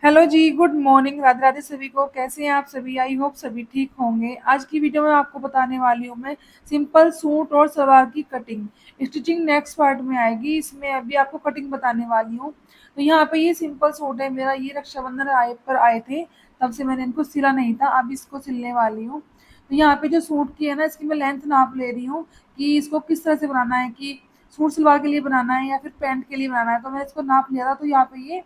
Hello जी, good morning, Radhe Radhe सभी को। कैसे हैं आप सभी? आई होप सभी ठीक होंगे। आज की वीडियो में आपको बताने वाली हूँ मैं सिंपल सूट और सलवार की कटिंग। स्टिचिंग नेक्स्ट पार्ट में आएगी, इसमें अभी आपको कटिंग बताने वाली हूँ। तो यहाँ पे ये सिंपल सूट है मेरा, ये रक्षाबंधन आए थे, तब से मैंने इनको सिला नहीं था, अब इसको सिलने वाली हूँ। तो यहाँ पे जो सूट की है ना, इसकी मैं लेंथ नाप ले रही हूँ कि इसको किस तरह से बनाना है, कि सूट सलवार के लिए बनाना है या फिर पैंट के लिए बनाना है। तो मैंने इसको नाप लिया था, तो यहाँ पे ये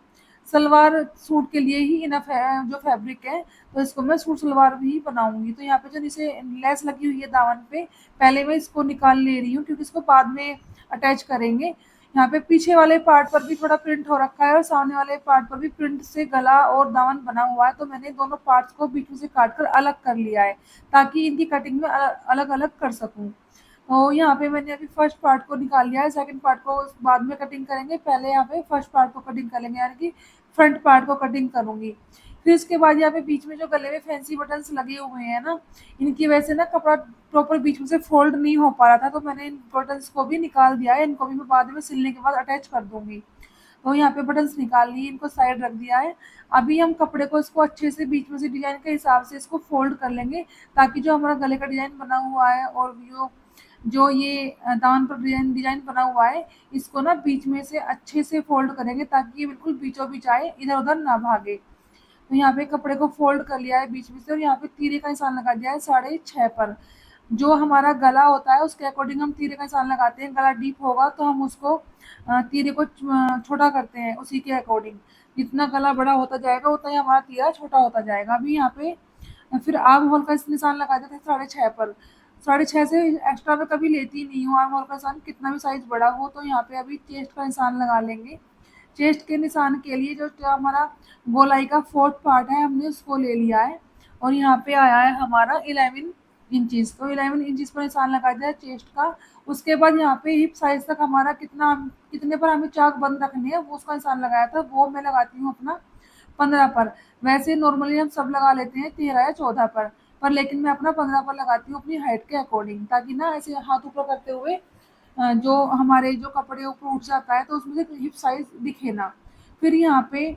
सलवार सूट के लिए ही इनफ है जो फैब्रिक है, तो इसको मैं सूट सलवार भी बनाऊंगी। तो यहाँ पे जो नीचे लेस लगी हुई है दामन पे, पहले मैं इसको निकाल ले रही हूँ क्योंकि इसको बाद में अटैच करेंगे। यहाँ पे पीछे वाले पार्ट पर भी थोड़ा प्रिंट हो रखा है और सामने वाले पार्ट पर भी प्रिंट से गला और दामन बना हुआ है, तो मैंने दोनों पार्ट्स को बीच में से काट कर अलग कर लिया है ताकि इनकी कटिंग में अलग अलग कर सकूँ। तो यहाँ पे मैंने अभी फर्स्ट पार्ट को निकाल लिया है, सेकंड पार्ट को बाद में कटिंग करेंगे। पहले यहाँ पे फर्स्ट पार्ट को कटिंग कर लेंगे, यानी कि फ्रंट पार्ट को कटिंग करूंगी। फिर उसके बाद यहाँ पे बीच में जो गले में फैंसी बटन्स लगे हुए हैं ना, इनकी वजह से ना कपड़ा प्रॉपर बीच में से फोल्ड नहीं हो पा रहा था, तो मैंने इन बटन्स को भी निकाल दिया है। इनको भी मैं बाद में सिलने के बाद अटैच कर दूंगी। तो यहाँ पे बटन्स निकाल लिए, इनको साइड रख दिया है। अभी हम कपड़े को इसको अच्छे से बीच में से डिजाइन के हिसाब से इसको फोल्ड कर लेंगे, ताकि जो हमारा गले का डिजाइन बना हुआ है और जो जो ये दामन पर डिजाइन डिजाइन बना हुआ है, इसको ना बीच में से अच्छे से फोल्ड करेंगे ताकि ये बिल्कुल बीचों बीच आए, इधर उधर ना भागे। तो यहाँ पे कपड़े को फोल्ड कर लिया है बीच में से, और यहाँ पे तीरे का निशान लगा दिया है 6.5 पर। जो हमारा गला होता है उसके अकॉर्डिंग हम तीरे का निशान लगाते हैं। गला डीप होगा तो हम उसको तीरे को छोटा करते हैं, उसी के अकॉर्डिंग। जितना गला बड़ा होता जाएगा उतना ही हमारा तीरा छोटा होता जाएगा। अभी यहाँ पे फिर आर्म होल का निशान लगा देते हैं 6.5 पर। 6.5 से एक्स्ट्रा मैं कभी लेती नहीं हूँ आर्म होल का निशान, कितना भी साइज बड़ा हो। तो यहाँ पे अभी चेस्ट का निशान लगा लेंगे। चेस्ट के निशान के लिए जो हमारा गोलाई का फोर्थ पार्ट है, हमने उसको ले लिया है, और यहाँ पे आया है हमारा 11 इंचज। तो 11 इंचज पर निशान लगा दिया चेस्ट का। उसके बाद यहाँ पे हिप साइज तक हमारा कितने पर हमें चाक बंद रखनी है, वो उसका निशान लगाया था, वो मैं लगाती हूँ अपना 15 पर। वैसे नॉर्मली हम सब लगा लेते हैं 13 या 14 पर लेकिन मैं अपना 15 पर लगाती हूँ अपनी हाइट के अकॉर्डिंग, ताकि ना ऐसे हाथ ऊपर करते हुए जो हमारे जो कपड़े ऊपर उठ जाता है तो उसमें से हिप साइज दिखे ना। फिर यहाँ पे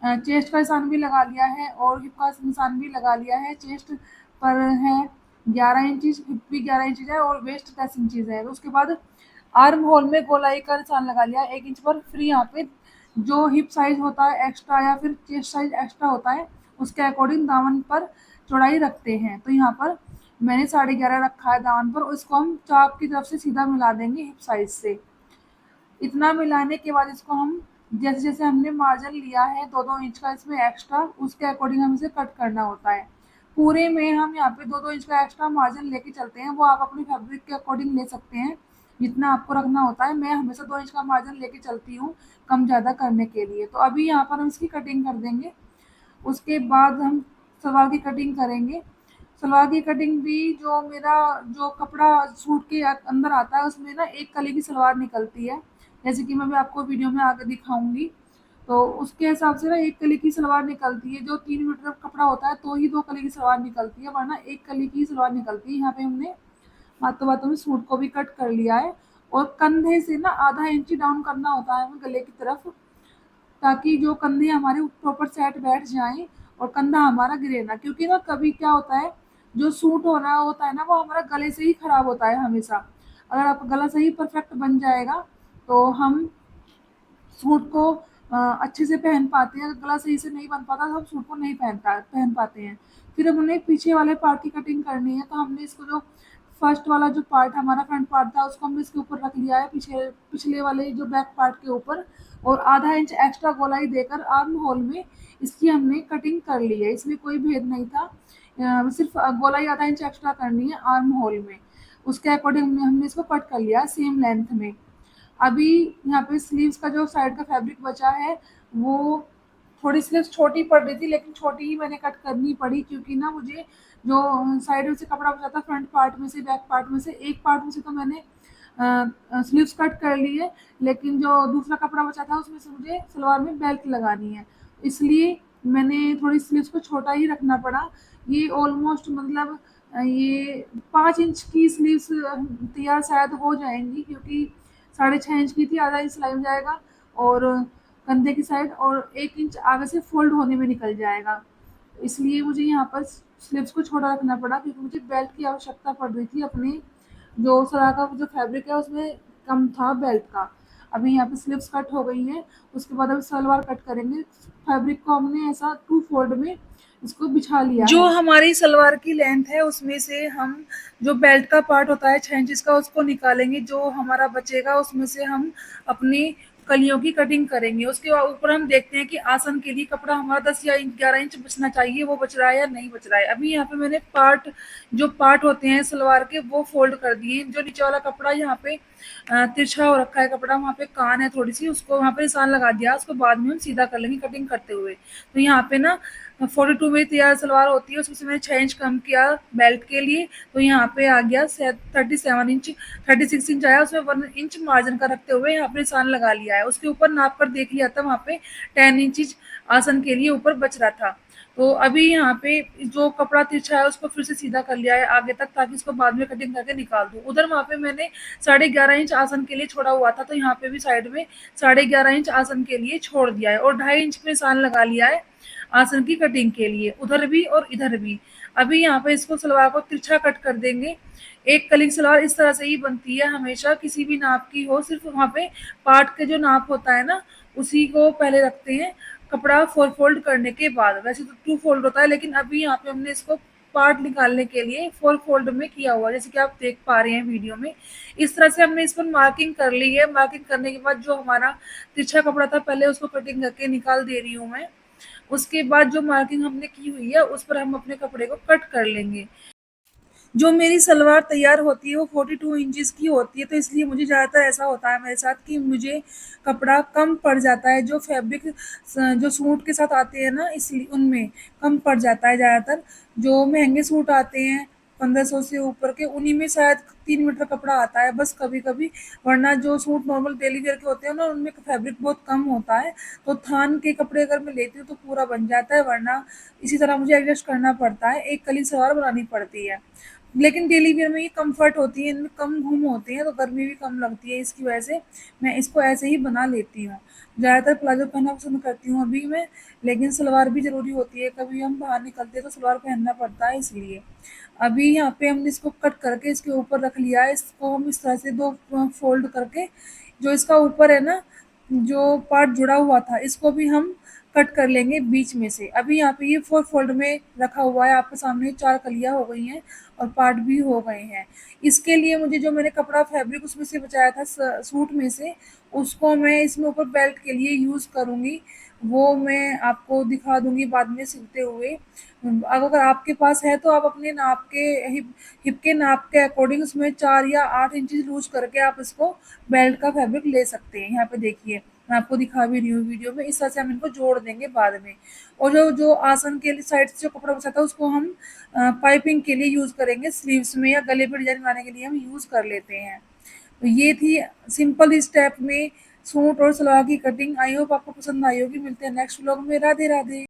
चेस्ट का निशान भी लगा लिया है और हिप का निशान भी लगा लिया है। चेस्ट पर है 11 इंचज, हिप भी 11 इंचज है और वेस्ट 10 इंचज है। तो उसके बाद आर्म होल में गोलाई का निशान लगा लिया 1 इंच पर। फिर यहाँ पे जो हिप साइज होता है एक्स्ट्रा या फिर चेस्ट साइज एक्स्ट्रा होता है, उसके अकॉर्डिंग दामन पर चौड़ाई रखते हैं। तो यहाँ पर मैंने 11.5 रखा है दामन पर, उसको हम चाप की तरफ से सीधा मिला देंगे हिप साइज से। इतना मिलाने के बाद इसको हम जैसे जैसे हमने मार्जिन लिया है 2-2 इंच का इसमें एक्स्ट्रा, उसके अकॉर्डिंग हम इसे कट करना होता है। पूरे में हम यहाँ पे 2-2 इंच का एक्स्ट्रा मार्जिन लेके चलते हैं, वो आप अपनी फैब्रिक के अकॉर्डिंग ले सकते हैं जितना आपको रखना होता है। मैं हमेशा 2 इंच का मार्जिन लेके चलती हूँ कम ज़्यादा करने के लिए। तो अभी यहाँ पर हम इसकी कटिंग कर देंगे। उसके बाद हम सलवार की कटिंग करेंगे। सलवार की कटिंग भी जो मेरा जो कपड़ा सूट के अंदर आता है उसमें ना एक कली की सलवार निकलती है, जैसे कि मैं भी आपको वीडियो में आगे दिखाऊंगी। तो उसके हिसाब से ना एक कली की सलवार निकलती है। जो 3 मीटर कपड़ा होता है तो ही 2 कली की सलवार निकलती है, वरना एक कली की सलवार निकलती है। यहाँ पे हमने बातों बातों में सूट को भी कट कर लिया है, और कंधे से ना आधा इंच डाउन करना होता है हमें गले की तरफ, ताकि जो कंधे हमारे प्रॉपर सेट बैठ जाएं और कंधा हमारा गिरे ना। क्योंकि ना कभी क्या होता है, जो सूट हो रहा होता है ना वो हमारा गले से ही खराब होता है हमेशा। अगर आपका गला सही परफेक्ट बन जाएगा तो हम सूट को अच्छे से पहन पाते हैं। अगर गला सही से नहीं बन पाता तो हम सूट को नहीं पहन पाते हैं। फिर हमने पीछे वाले पार्ट की कटिंग करनी है, तो हमने इसको जो फर्स्ट वाला जो पार्ट हमारा फ्रंट पार्ट था उसको हमने इसके ऊपर रख लिया है, पीछे पिछले वाले जो बैक पार्ट के ऊपर, और आधा इंच एक्स्ट्रा गोलाई देकर आर्म होल में इसकी हमने कटिंग कर ली है। इसमें कोई भेद नहीं था, सिर्फ गोलाई आधा इंच एक्स्ट्रा करनी है आर्म होल में। उसके अकॉर्डिंग हमने इसको कट कर लिया सेम लेंथ में। अभी यहाँ पे स्लीव्स का जो साइड का फैब्रिक बचा है, वो थोड़ी स्लीव्स छोटी पड़ रही थी, लेकिन छोटी ही मैंने कट करनी पड़ी क्योंकि ना मुझे जो साइड में से कपड़ा बचा था फ्रंट पार्ट में से बैक पार्ट में से, एक पार्ट में से तो मैंने स्लीव्स कट कर ली है, लेकिन जो दूसरा कपड़ा बचा था उसमें से मुझे सलवार में बेल्ट लगानी है, इसलिए मैंने थोड़ी स्लीव्स को छोटा ही रखना पड़ा। ये ऑलमोस्ट मतलब ये 5 इंच की स्लीव्स तैयार शायद हो जाएंगी, क्योंकि 6.5 इंच की थी, आधा इंच सिलाई हो जाएगा। और कंधे की साइड और 1 इंच आगे से फ़ोल्ड होने में निकल जाएगा। इसलिए मुझे यहाँ पर स्लीव्स को छोटा रखना पड़ा क्योंकि मुझे बेल्ट की आवश्यकता पड़ रही थी अपने जो सलवार का जो फैब्रिक है उसमें कम था बेल्ट का। अभी यहाँ पे स्लीव्स कट हो गई हैं, उसके बाद अब सलवार कट करेंगे। फैब्रिक को हमने ऐसा 2 फोल्ड में इसको बिछा लिया जो है। हमारी सलवार की लेंथ है उसमें से हम जो बेल्ट का पार्ट होता है 6 इंचेस का उसको निकालेंगे, जो हमारा बचेगा उसमें से हम अपनी कलियों की कटिंग करेंगे। उसके ऊपर हम देखते हैं कि आसन के लिए कपड़ा हमारा 10 या 11 इंच बचना चाहिए, वो बच रहा है या नहीं बच रहा है। अभी यहाँ पे मैंने जो पार्ट होते हैं सलवार के वो फोल्ड कर दिए। जो नीचे वाला कपड़ा यहाँ पे तिरछा हो रखा है कपड़ा, वहाँ पे कान है थोड़ी सी, उसको वहाँ पे निशान लगा दिया, उसको बाद में हम सीधा कर लेंगे कटिंग करते हुए। तो यहाँ पे ना 42 में तैयार सलवार होती है, उसमें से मैंने 6 इंच कम किया बेल्ट के लिए, तो यहाँ पे आ गया 37 इंच, 36 इंच आया। उसमें 1 इंच मार्जिन का रखते हुए यहाँ पे निशान लगा लिया है। उसके ऊपर नाप कर देख लिया था, वहाँ पे 10 इंच आसन के लिए ऊपर बच रहा था। तो अभी यहाँ पे जो कपड़ा तिरछा है उसको फिर से सीधा कर लिया है आगे तक, ताकि इसको बाद में कटिंग करके निकाल दूँ। उधर वहाँ पे मैंने 11.5 इंच आसन के लिए छोड़ा हुआ था, तो यहाँ पे भी साइड में 11.5 इंच आसन के लिए छोड़ दिया है और 2.5 इंच पे निशान लगा लिया है आसन की कटिंग के लिए, उधर भी और इधर भी। अभी यहाँ पे इसको सलवार को तिरछा कट कर देंगे। एक कली सलवार इस तरह से ही बनती है हमेशा, किसी भी नाप की हो, सिर्फ वहाँ पे पार्ट के जो नाप होता है ना उसी को पहले रखते हैं कपड़ा 4 फोल्ड करने के बाद। वैसे तो 2 फोल्ड होता है, लेकिन अभी यहाँ पे हमने इसको पार्ट निकालने के लिए 4 फोल्ड में किया हुआ, जैसे कि आप देख पा रहे हैं वीडियो में। इस तरह से हमने इस पर मार्किंग कर ली है। मार्किंग करने के बाद जो हमारा तिरछा कपड़ा था पहले उसको कटिंग करके निकाल दे रही हूँ मैं। उसके बाद जो मार्किंग हमने की हुई है उस पर हम अपने कपड़े को कट कर लेंगे। जो मेरी सलवार तैयार होती है वो 42 इंचेस की होती है, तो इसलिए मुझे ज़्यादातर ऐसा होता है मेरे साथ कि मुझे कपड़ा कम पड़ जाता है। जो फैब्रिक जो सूट के साथ आते हैं ना इसलिए उनमें कम पड़ जाता है ज़्यादातर। जो महंगे सूट आते हैं 1500 से ऊपर के, उन्हीं में शायद 3 मीटर कपड़ा आता है बस कभी-कभी, वरना जो सूट नॉर्मल डेली वेयर के होते हैं ना उनमें फैब्रिक बहुत कम होता है। तो थान के कपड़े अगर मैं लेती हूँ तो पूरा बन जाता है, वरना इसी तरह मुझे एडजस्ट करना पड़ता है, एक कली सलवार बनानी पड़ती है। लेकिन डेली वेयर में ये कम्फर्ट होती है, इनमें कम घूम होते हैं तो गर्मी भी कम लगती है, इसकी वजह से मैं इसको ऐसे ही बना लेती हूँ। ज़्यादातर प्लाज़ो पहनना पसंद करती हूँ अभी मैं, लेकिन सलवार भी ज़रूरी होती है, कभी हम बाहर निकलते हैं तो सलवार पहनना पड़ता है इसलिए। अभी यहाँ पे हमने इसको कट करके इसके ऊपर रख लिया है, इसको हम इस तरह से 2 फ़ोल्ड करके जो इसका ऊपर है ना, जो पार्ट जुड़ा हुआ था इसको भी हम कट कर लेंगे बीच में से। अभी यहाँ पे ये 4 फोल्ड में रखा हुआ है, आपके सामने 4 कलियाँ हो गई हैं और पार्ट भी हो गए हैं। इसके लिए मुझे जो मैंने कपड़ा फैब्रिक उसमें से बचाया था सूट में से, उसको मैं इसमें ऊपर बेल्ट के लिए यूज़ करूँगी। वो मैं आपको दिखा दूँगी बाद में सिलते हुए। अगर आपके पास है तो आप अपने नाप के हिप के नाप के अकॉर्डिंग उसमें 4 या 8 इंचेस लूज़ करके आप इसको बेल्ट का फैब्रिक ले सकते हैं। यहाँ पे देखिए, मैं आपको दिखा भी रही हूँ वीडियो में, इस तरह से हम इनको जोड़ देंगे बाद में। और जो जो आसन के लिए साइड से जो कपड़ा बचा था उसको हम पाइपिंग के लिए यूज़ करेंगे, स्लीव्स में या गले पे डिज़ाइन बनाने के लिए हम यूज़ कर लेते हैं। तो ये थी सिंपल स्टेप में सूट और सलवार की कटिंग। आई होप आपको पसंद आई होगी। मिलते हैं नेक्स्ट व्लॉग में। राधे राधे।